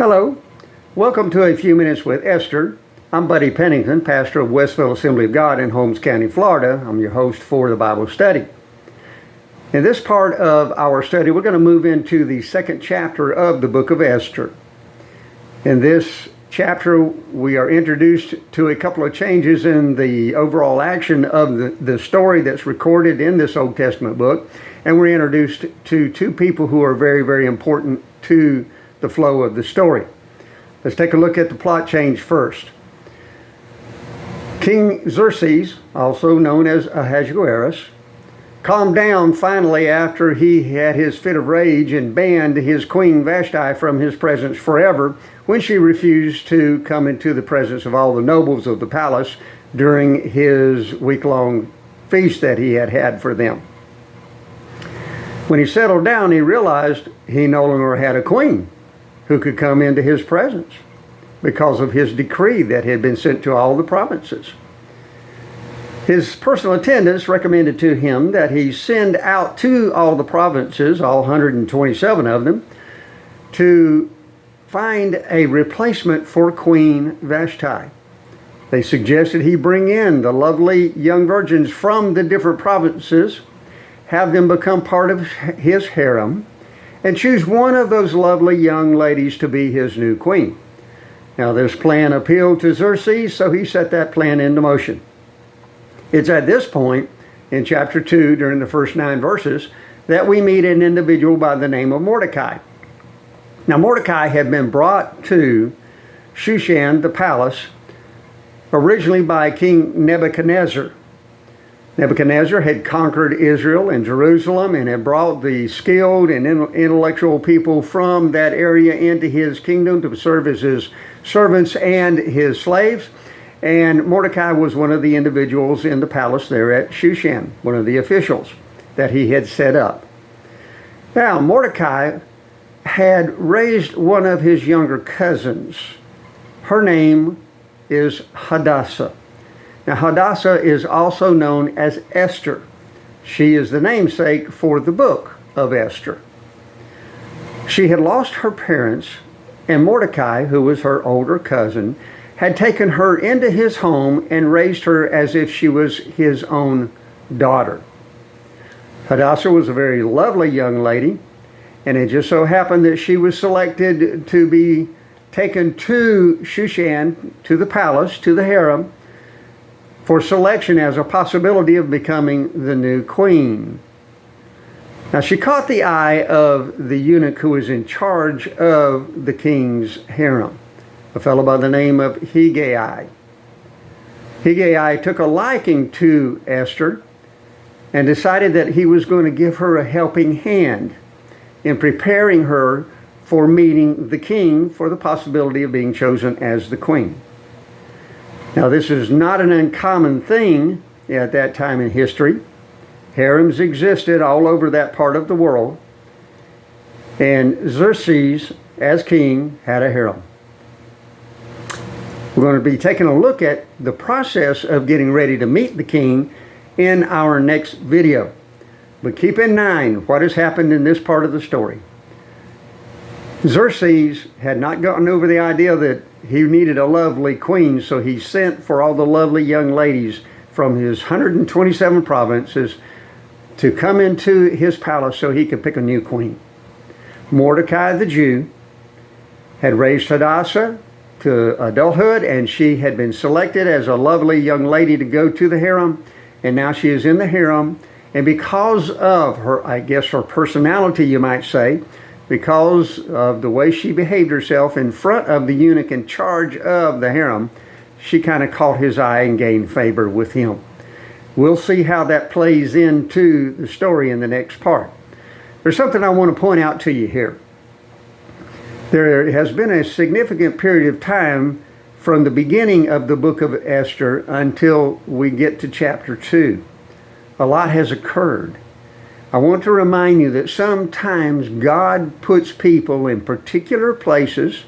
Hello, welcome to A Few Minutes with Esther. I'm Buddy Pennington, pastor of Westville Assembly of God in Holmes County, Florida. I'm your host for the Bible study. In this part of our study, we're going to move into the second chapter of the book of Esther. In this chapter, we are introduced to a couple of changes in the overall action of the story that's recorded in this Old Testament book, and we're introduced to two people who are very, very important to the flow of the story. Let's take a look at the plot change first. King Xerxes, also known as Ahasuerus, calmed down finally after he had his fit of rage and banned his queen Vashti from his presence forever when she refused to come into the presence of all the nobles of the palace during his week-long feast that he had had for them. When he settled down, he realized he no longer had a queen who could come into his presence because of his decree that had been sent to all the provinces. His personal attendants recommended to him that he send out to all the provinces, all 127 of them, to find a replacement for Queen Vashti. They suggested he bring in the lovely young virgins from the different provinces, have them become part of his harem, and choose one of those lovely young ladies to be his new queen. Now, this plan appealed to Xerxes, so he set that plan into motion. It's at this point in chapter 2, during the first 9 verses, that we meet an individual by the name of Mordecai. Now, Mordecai had been brought to Shushan, the palace, originally by King Nebuchadnezzar. Nebuchadnezzar had conquered Israel and Jerusalem and had brought the skilled and intellectual people from that area into his kingdom to serve as his servants and his slaves. And Mordecai was one of the individuals in the palace there at Shushan, one of the officials that he had set up. Now, Mordecai had raised one of his younger cousins. Her name is Hadassah. Now, Hadassah is also known as Esther. She is the namesake for the book of Esther. She had lost her parents, and Mordecai, who was her older cousin, had taken her into his home and raised her as if she was his own daughter. Hadassah was a very lovely young lady, and it just so happened that she was selected to be taken to Shushan, to the palace, to the harem, for selection as a possibility of becoming the new queen. Now, she caught the eye of the eunuch who was in charge of the king's harem, a fellow by the name of Hegai. Hegai took a liking to Esther and decided that he was going to give her a helping hand in preparing her for meeting the king for the possibility of being chosen as the queen. Now, this is not an uncommon thing at that time in history. Harems existed all over that part of the world, and Xerxes, as king, had a harem. We're going to be taking a look at the process of getting ready to meet the king in our next video. But keep in mind what has happened in this part of the story. Xerxes had not gotten over the idea that he needed a lovely queen, so he sent for all the lovely young ladies from his 127 provinces to come into his palace so he could pick a new queen. Mordecai the Jew had raised Hadassah to adulthood, and she had been selected as a lovely young lady to go to the harem, and now she is in the harem, and because of her, I guess her personality, you might say, because of the way she behaved herself in front of the eunuch in charge of the harem, she kind of caught his eye and gained favor with him. We'll see how that plays into the story in the next part. There's something I want to point out to you here. There has been a significant period of time from the beginning of the book of Esther until we get to chapter 2. A lot has occurred. I want to remind you that sometimes God puts people in particular places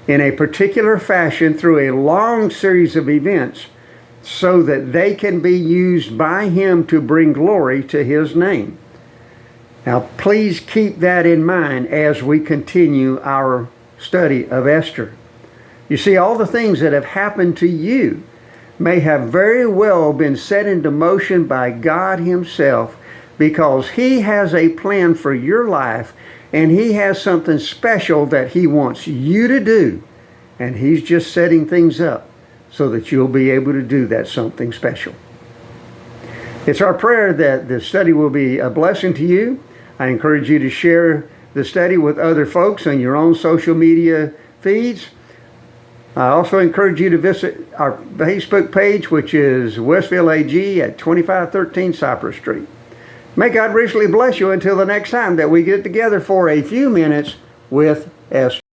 in a particular fashion through a long series of events so that they can be used by Him to bring glory to His name. Now, please keep that in mind as we continue our study of Esther. You see, all the things that have happened to you may have very well been set into motion by God Himself, because He has a plan for your life, and He has something special that He wants you to do, and He's just setting things up so that you'll be able to do that something special. It's our prayer that the study will be a blessing to you. I encourage you to share the study with other folks on your own social media feeds. I also encourage you to visit our Facebook page, which is Westville AG at 2513 Cypress Street. May God richly bless you until the next time that we get together for a few minutes with Esther.